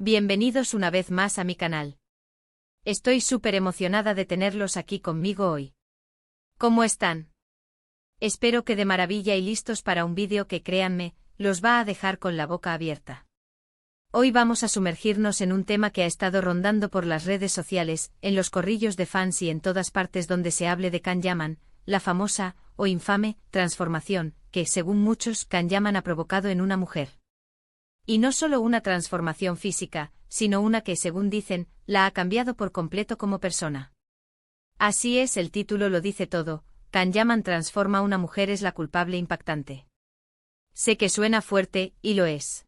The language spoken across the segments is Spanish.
Bienvenidos una vez más a mi canal. Estoy súper emocionada de tenerlos aquí conmigo hoy. ¿Cómo están? Espero que de maravilla y listos para un vídeo que, créanme, los va a dejar con la boca abierta. Hoy vamos a sumergirnos en un tema que ha estado rondando por las redes sociales, en los corrillos de fans y en todas partes donde se hable de Can-Yaman, la famosa, o infame, transformación, que, según muchos, Can-Yaman ha provocado en una mujer. Y no solo una transformación física, sino una que, según dicen, la ha cambiado por completo como persona. Así es, el título lo dice todo: Can-Yaman transforma a una mujer es la culpable impactante. Sé que suena fuerte, y lo es.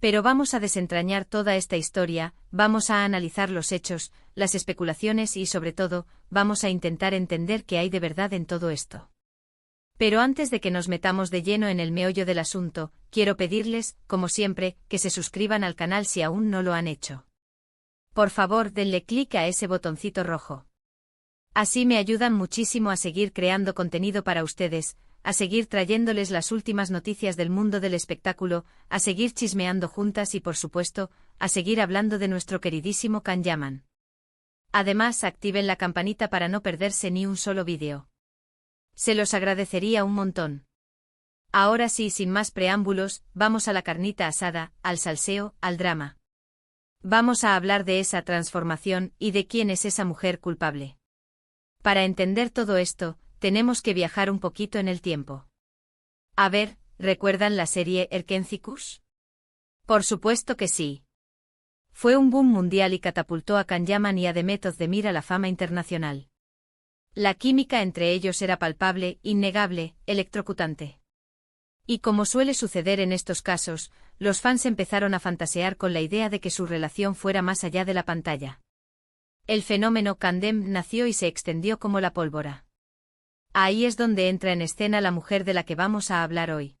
Pero vamos a desentrañar toda esta historia, vamos a analizar los hechos, las especulaciones y, sobre todo, vamos a intentar entender qué hay de verdad en todo esto. Pero antes de que nos metamos de lleno en el meollo del asunto, quiero pedirles, como siempre, que se suscriban al canal si aún no lo han hecho. Por favor, denle clic a ese botoncito rojo. Así me ayudan muchísimo a seguir creando contenido para ustedes, a seguir trayéndoles las últimas noticias del mundo del espectáculo, a seguir chismeando juntas y, por supuesto, a seguir hablando de nuestro queridísimo Can-Yaman. Además, activen la campanita para no perderse ni un solo vídeo. Se los agradecería un montón. Ahora sí, sin más preámbulos, vamos a la carnita asada, al salseo, al drama. Vamos a hablar de esa transformación y de quién es esa mujer culpable. Para entender todo esto, tenemos que viajar un poquito en el tiempo. A ver, ¿recuerdan la serie Erkencicus? Por supuesto que sí. Fue un boom mundial y catapultó a Can-Yaman y a Demet Özdemir a la fama internacional. La química entre ellos era palpable, innegable, electrocutante. Y como suele suceder en estos casos, los fans empezaron a fantasear con la idea de que su relación fuera más allá de la pantalla. El fenómeno Candem nació y se extendió como la pólvora. Ahí es donde entra en escena la mujer de la que vamos a hablar hoy.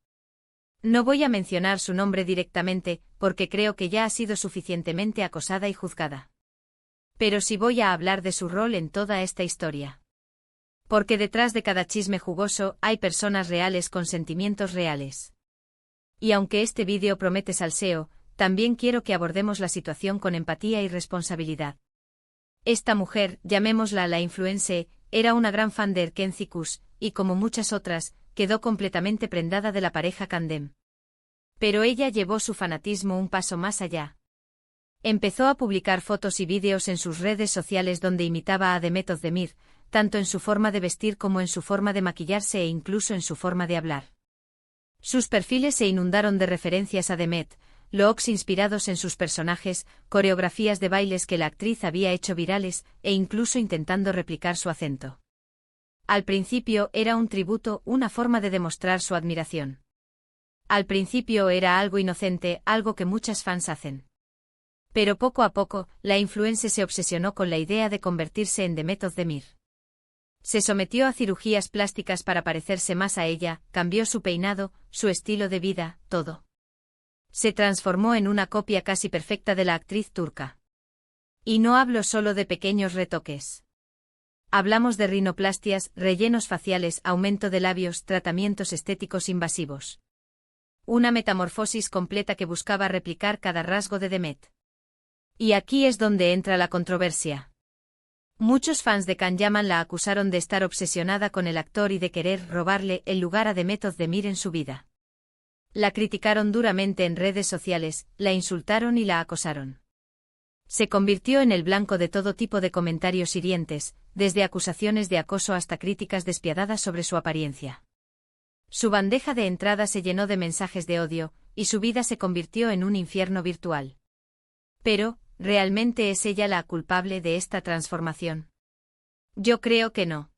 No voy a mencionar su nombre directamente, porque creo que ya ha sido suficientemente acosada y juzgada. Pero sí voy a hablar de su rol en toda esta historia. Porque detrás de cada chisme jugoso hay personas reales con sentimientos reales. Y aunque este vídeo promete salseo, también quiero que abordemos la situación con empatía y responsabilidad. Esta mujer, llamémosla la influencer, era una gran fan de Erkencicus, y como muchas otras, quedó completamente prendada de la pareja Candem. Pero ella llevó su fanatismo un paso más allá. Empezó a publicar fotos y vídeos en sus redes sociales donde imitaba a Demet Özdemir, tanto en su forma de vestir como en su forma de maquillarse e incluso en su forma de hablar. Sus perfiles se inundaron de referencias a Demet, looks inspirados en sus personajes, coreografías de bailes que la actriz había hecho virales, e incluso intentando replicar su acento. Al principio era un tributo, una forma de demostrar su admiración. Al principio era algo inocente, algo que muchas fans hacen. Pero poco a poco, la influencer se obsesionó con la idea de convertirse en Demet Özdemir. Se sometió a cirugías plásticas para parecerse más a ella, cambió su peinado, su estilo de vida, todo. Se transformó en una copia casi perfecta de la actriz turca. Y no hablo solo de pequeños retoques. Hablamos de rinoplastias, rellenos faciales, aumento de labios, tratamientos estéticos invasivos. Una metamorfosis completa que buscaba replicar cada rasgo de Demet. Y aquí es donde entra la controversia. Muchos fans de Can-Yaman la acusaron de estar obsesionada con el actor y de querer robarle el lugar a Demet Özdemir en su vida. La criticaron duramente en redes sociales, la insultaron y la acosaron. Se convirtió en el blanco de todo tipo de comentarios hirientes, desde acusaciones de acoso hasta críticas despiadadas sobre su apariencia. Su bandeja de entrada se llenó de mensajes de odio, y su vida se convirtió en un infierno virtual. Pero, ¿realmente es ella la culpable de esta transformación? Yo creo que no.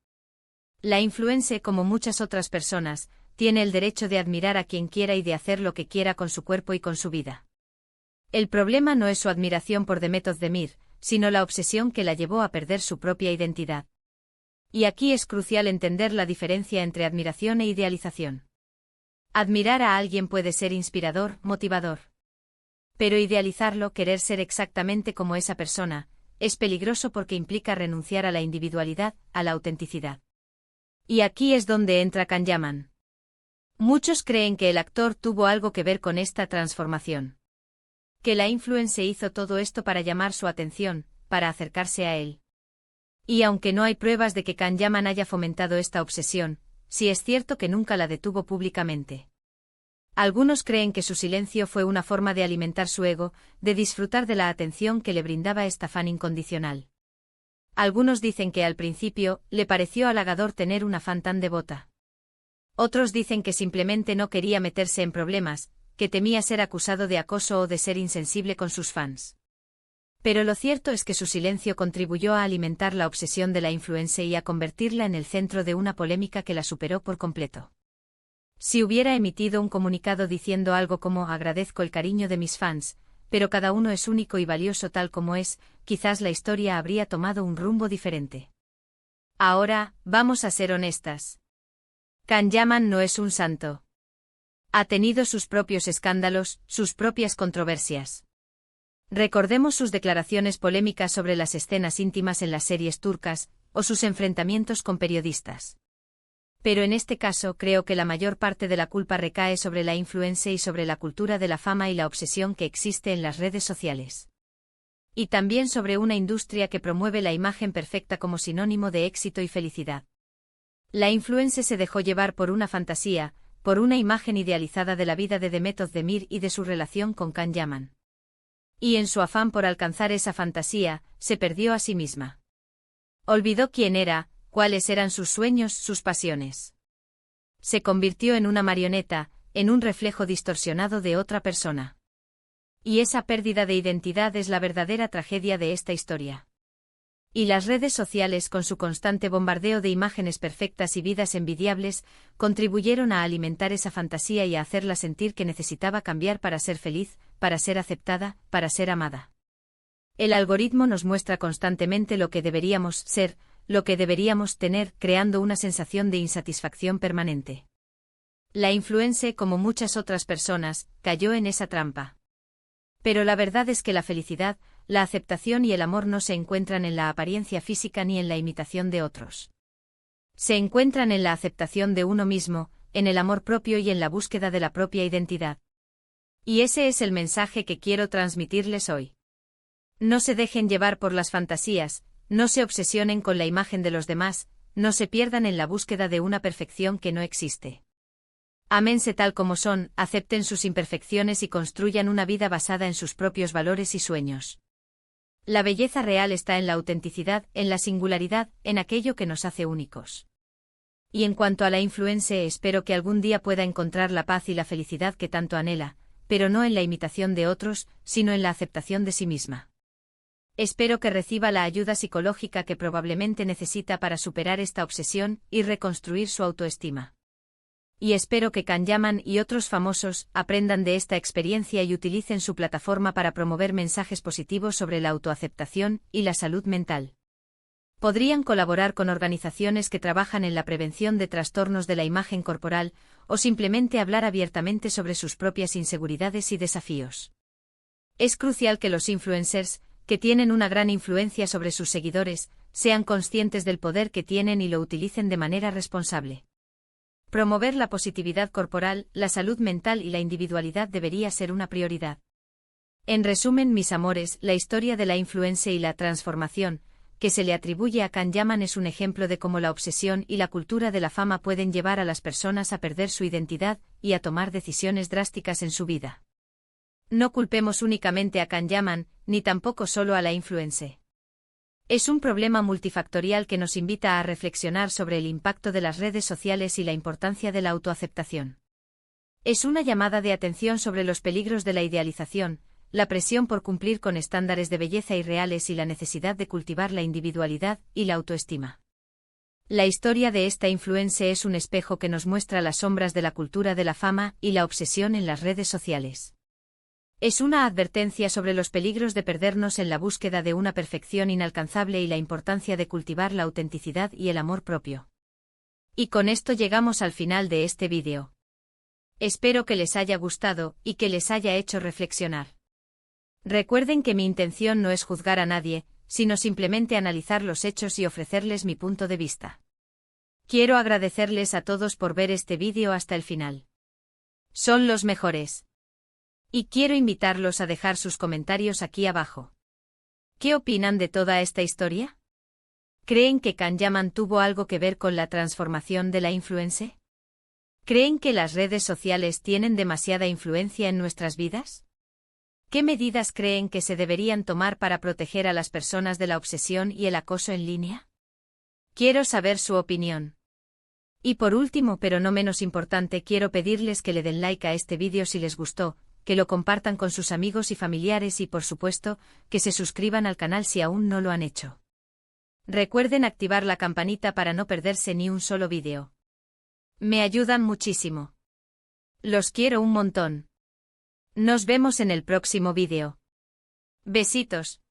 La influencer, como muchas otras personas, tiene el derecho de admirar a quien quiera y de hacer lo que quiera con su cuerpo y con su vida. El problema no es su admiración por Demet Özdemir, sino la obsesión que la llevó a perder su propia identidad. Y aquí es crucial entender la diferencia entre admiración e idealización. Admirar a alguien puede ser inspirador, motivador. Pero idealizarlo, querer ser exactamente como esa persona, es peligroso porque implica renunciar a la individualidad, a la autenticidad. Y aquí es donde entra Can-Yaman. Muchos creen que el actor tuvo algo que ver con esta transformación. Que la influencer hizo todo esto para llamar su atención, para acercarse a él. Y aunque no hay pruebas de que Can Yaman haya fomentado esta obsesión, sí es cierto que nunca la detuvo públicamente. Algunos creen que su silencio fue una forma de alimentar su ego, de disfrutar de la atención que le brindaba esta fan incondicional. Algunos dicen que al principio le pareció halagador tener una fan tan devota. Otros dicen que simplemente no quería meterse en problemas, que temía ser acusado de acoso o de ser insensible con sus fans. Pero lo cierto es que su silencio contribuyó a alimentar la obsesión de la influencer y a convertirla en el centro de una polémica que la superó por completo. Si hubiera emitido un comunicado diciendo algo como agradezco el cariño de mis fans, pero cada uno es único y valioso tal como es, quizás la historia habría tomado un rumbo diferente. Ahora, vamos a ser honestas. Can Yaman no es un santo. Ha tenido sus propios escándalos, sus propias controversias. Recordemos sus declaraciones polémicas sobre las escenas íntimas en las series turcas, o sus enfrentamientos con periodistas. Pero en este caso creo que la mayor parte de la culpa recae sobre la influencer y sobre la cultura de la fama y la obsesión que existe en las redes sociales. Y también sobre una industria que promueve la imagen perfecta como sinónimo de éxito y felicidad. La influencer se dejó llevar por una fantasía, por una imagen idealizada de la vida de Demet Özdemir y de su relación con Can Yaman. Y en su afán por alcanzar esa fantasía, se perdió a sí misma. Olvidó quién era, cuáles eran sus sueños, sus pasiones. Se convirtió en una marioneta, en un reflejo distorsionado de otra persona. Y esa pérdida de identidad es la verdadera tragedia de esta historia. Y las redes sociales, con su constante bombardeo de imágenes perfectas y vidas envidiables, contribuyeron a alimentar esa fantasía y a hacerla sentir que necesitaba cambiar para ser feliz, para ser aceptada, para ser amada. El algoritmo nos muestra constantemente lo que deberíamos ser, lo que deberíamos tener, creando una sensación de insatisfacción permanente. La influencer, como muchas otras personas, cayó en esa trampa. Pero la verdad es que la felicidad, la aceptación y el amor no se encuentran en la apariencia física ni en la imitación de otros. Se encuentran en la aceptación de uno mismo, en el amor propio y en la búsqueda de la propia identidad. Y ese es el mensaje que quiero transmitirles hoy. No se dejen llevar por las fantasías, no se obsesionen con la imagen de los demás, no se pierdan en la búsqueda de una perfección que no existe. Ámense tal como son, acepten sus imperfecciones y construyan una vida basada en sus propios valores y sueños. La belleza real está en la autenticidad, en la singularidad, en aquello que nos hace únicos. Y en cuanto a la influencer, espero que algún día pueda encontrar la paz y la felicidad que tanto anhela, pero no en la imitación de otros, sino en la aceptación de sí misma. Espero que reciba la ayuda psicológica que probablemente necesita para superar esta obsesión y reconstruir su autoestima. Y espero que Can Yaman y otros famosos aprendan de esta experiencia y utilicen su plataforma para promover mensajes positivos sobre la autoaceptación y la salud mental. Podrían colaborar con organizaciones que trabajan en la prevención de trastornos de la imagen corporal, o simplemente hablar abiertamente sobre sus propias inseguridades y desafíos. Es crucial que los influencers, que tienen una gran influencia sobre sus seguidores, sean conscientes del poder que tienen y lo utilicen de manera responsable. Promover la positividad corporal, la salud mental y la individualidad debería ser una prioridad. En resumen, mis amores, la historia de la influencer y la transformación que se le atribuye a Can Yaman es un ejemplo de cómo la obsesión y la cultura de la fama pueden llevar a las personas a perder su identidad y a tomar decisiones drásticas en su vida. No culpemos únicamente a Can Yaman, ni tampoco solo a la influencer. Es un problema multifactorial que nos invita a reflexionar sobre el impacto de las redes sociales y la importancia de la autoaceptación. Es una llamada de atención sobre los peligros de la idealización, la presión por cumplir con estándares de belleza irreales y la necesidad de cultivar la individualidad y la autoestima. La historia de esta influencer es un espejo que nos muestra las sombras de la cultura de la fama y la obsesión en las redes sociales. Es una advertencia sobre los peligros de perdernos en la búsqueda de una perfección inalcanzable y la importancia de cultivar la autenticidad y el amor propio. Y con esto llegamos al final de este vídeo. Espero que les haya gustado y que les haya hecho reflexionar. Recuerden que mi intención no es juzgar a nadie, sino simplemente analizar los hechos y ofrecerles mi punto de vista. Quiero agradecerles a todos por ver este vídeo hasta el final. Son los mejores. Y quiero invitarlos a dejar sus comentarios aquí abajo. ¿Qué opinan de toda esta historia? ¿Creen que Can Yaman tuvo algo que ver con la transformación de la influencer? ¿Creen que las redes sociales tienen demasiada influencia en nuestras vidas? ¿Qué medidas creen que se deberían tomar para proteger a las personas de la obsesión y el acoso en línea? Quiero saber su opinión. Y por último, pero no menos importante, quiero pedirles que le den like a este vídeo si les gustó, que lo compartan con sus amigos y familiares y por supuesto, que se suscriban al canal si aún no lo han hecho. Recuerden activar la campanita para no perderse ni un solo vídeo. Me ayudan muchísimo. Los quiero un montón. Nos vemos en el próximo vídeo. Besitos.